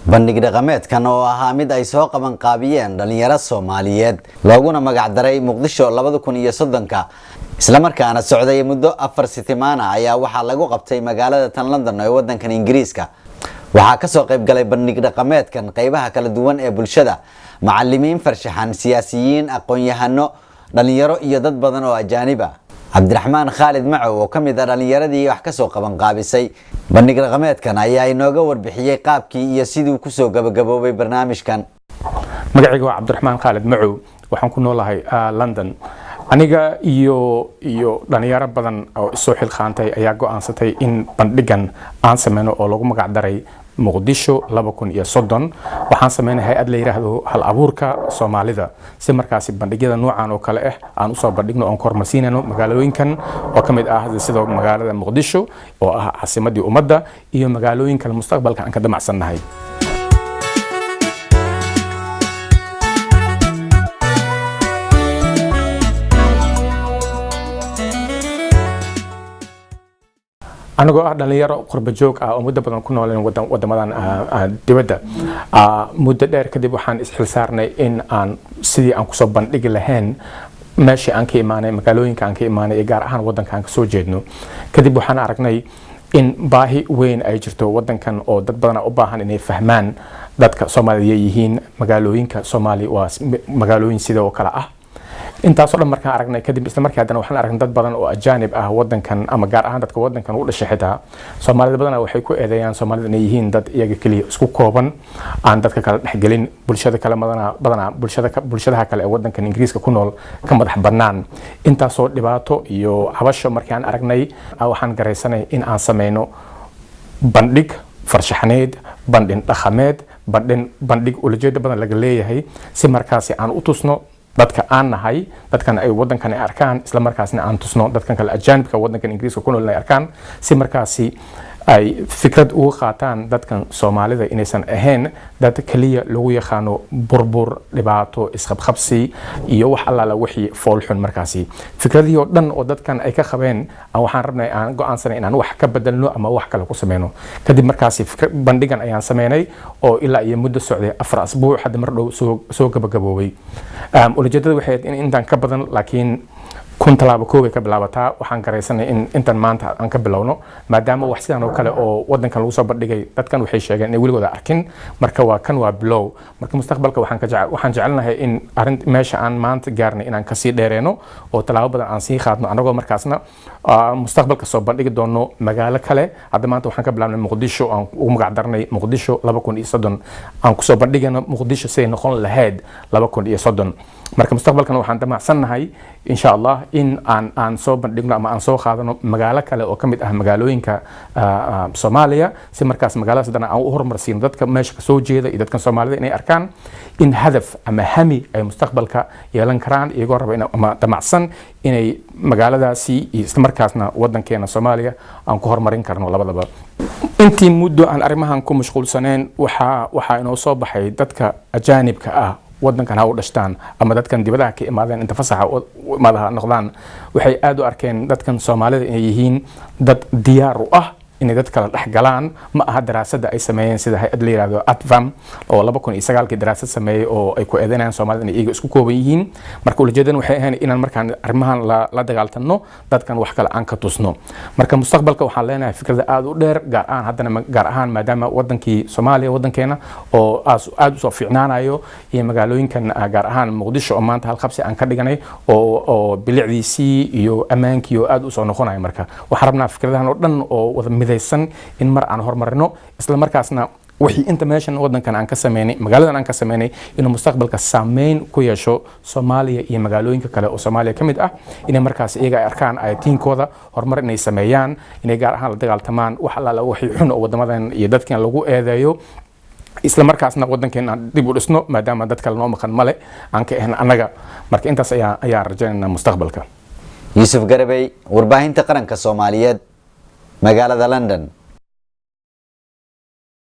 bandhig dhaqameedkan oo ahaa mid ay soo qaban qaabiyeen dhalinyaro Soomaaliyeed looguna magac daray Muqdisho 2030ka isla markaana socday muddo 4 sitimaan ayaa waxa lagu qabtay magaalada tan London ee wadankan Ingiriiska waxa ka soo qayb galay bandhig dhaqameedkan qaybaha kala duwan ee bulshada macallimiin farshaxan siyaasiyiin aqoon-yahano dhalinyaro iyo dad badan oo ajaanib ah Cabdiraxmaan Khalid Macow oo kamid ah dhalinyaradii wax ka soo qaban qaabisay bandhig dhaqameedkan ayaa inooga warbixiyay qaabkii iyo sidii ku soo gabagaboobay barnaamijkan magacayga waa Cabdiraxmaan Khalid Macow waxaan ku noolahay London aniga iyo dhalinyaro badan oo soo xilqaantay ayaa go'aansatay in bandhigan aan sameeyno oo lagu magac daray Muqdisho 2030 waxaan sameeyay hay'ad la yiraahdo hal abuurka Soomaalida si markaasi bandhigyada noocan oo kale ah aan u soo bandhigno oo kormarsiinano magaalooyinkan oo kamid ah sida magaalada Muqdisho oo ah caasimadii ummadda iyo magaalooyinka mustaqbalka aan ka damacsanahay anagoo ah dhalinyaro qurba joog ah oo muddo badan ku nooleen wadamadan dibadda muddo dheer kadib waxaan isxil saarnay in aan sidii aan kusoo bandhigi lahayn meeshii aan ka imaanay magaalooyinka aan ka imaanay gaar ahaan wadanka aan ka soo jeedno kadib waxaan aragnay in baahi weyn ay jirto wadankan oo dad badan u baahan inay fahmaan dadka Soomaaliyeed yihiin magaalooyinka Soomaali waa magaalooyin sidoo kale ah intaasoo dhan markaan aragnay kadib isla markii haddana waxaan aragnay dad badan oo ajaanib ah wadankan ama gaar ahaan dadka wadankan u dhashay xitaa Soomaalida badan waxay ku eedeeyaan Soomaalida inay yihiin dad iyaga kaliya isku kooban aan dadka kala dhexgelin bulshada kale badan bulshada kale ee wadankan Ingiriiska ku nool ka madax bannaan intaasoo dhibaato iyo habasho markaan aragnay waxaan garaysanay in aan sameeyno bandhig farshaxaneed bandhig dhaqameed bandhig ujeedada badan laga leeyahay si markaasi aan u tusno dadka aan nahay dadkan ay wadankan ay arkaan isla markaasna aan tusno dadkan kale ajaanibka wadankan Ingiriiska ku nool ay arkaan si markaasi ay fikrad uga qaataan dadkan Soomaalida inaysan ahayn dad kaliya lagu yaqaano burbur dhibaato isqabqabsi iyo wax alla wixii foolxun markaasi fikradii oo dhan oo dadkan ay ka qabeen waxaan rabnay aan go'aansanay inaan wax ka bedelno ama wax kale ku sameeyno kadib markaasi bandhigan ayaan sameeynay oo ilaa iyo muddo socday 4 asbuuc hadda mar dhow soo gabagaboobay ujeedada waxay in intaan ka badan laakiin kun talaabo koobay ka bilaabataa waxaan garaysanay in intan maanta aan ka bilowno maadaama wax sidaan oo kale oo wadankan lagu soo bandhigay dadkan waxay sheegeen in weligood arkin marka waa bilow marka mustaqbalka waxaan jecelnahay in arin meesha aan maanta gaarnay inaan ka sii dheereeno oo talaabo badan aan sii qaadno anagoo markaasna mustaqbalka soo bandhigi doono magaalo kale hadda maanta waxaan ka bilaabnay Muqdisho aan ugu magac darnay Muqdisho 2030 aan ku soo bandhigano Muqdisho say noqon lahayd 2030 marka mustaqbalkan waxaan damacsanahay insha Allah in aan soo bandhigno ama aan soo qaadano magaalo kale oo kamid ah magaalooyinka Soomaaliya si markaas magaaladaas dana aan u horumarsiino dadka meesha ka soo jeeda iyo dadka Soomaalida inay arkaan in hadaf ama hami ay mustaqbalka yeelan karaan iyagoo raba ama damacsan inay magaaladaasi isla markaasna wadankeena Soomaaliya aan ku horumarin karno labadaba intii muddo aan arrimahan ku mashquulsaneen waxa inoo soo baxay dadka ajaanibka ah wadankan ha u dhashtaan ama dadkan dibadaha ka imaadeen inta fasaxa madaha noqdaan waxay aad u arkeen dadkan Soomaalida inay yihiin dad diyaar u ah inay dad kala dhex galaan ma aha daraasada ay sameeyeen sida hay'ad la yiraahdo Advam oo 2009 daraasad sameeyay oo ay ku eedeynayaan Soomaalida inay iyaga isku kooban yihiin marka ujeedadana waxay ahayn inaan markaan arrimahan la dagaaltano dadkan wax kale aan ka tusno marka mustaqbalka waxaan leenahay fikrada aad u dheer gaar ahaan maadaama wadankii Soomaaliya wadankeena oo aad u soo fiicnaanayo iyo magaalooyinkan gaar ahaan Muqdisho oo maanta hal qabsi aan ka dhiganay oo bilicdiisii iyo ammaankii oo aad u soo noqonayo marka waxaan rabnaa fikradahan oo dhan oo wada midaysan in mar aan horumarino isla markaasna wixii inta meeshan wadankan aan ka sameeynay magaaladan aan ka sameeynay inuu mustaqbalka saameyn ku yeesho Soomaaliya iyo magaalooyinka kale oo Soomaaliya kamid ah inay markaas iyaga arkaan aytiinkooda horumar inay sameeyaan inay gaar ahaan la dagaaltamaan wax alla wixii xun oo wadamadan iyo dadkan lagu eedeeyo isla markaasna wadankeena dib u dhisno maadaama dad kale noo maqan male aan ka ahayn anaga marka intaas ayaa rajaynaynaa mustaqbalka Yusuf Garabay warbaahinta qaranka Soomaaliyeed magaalada London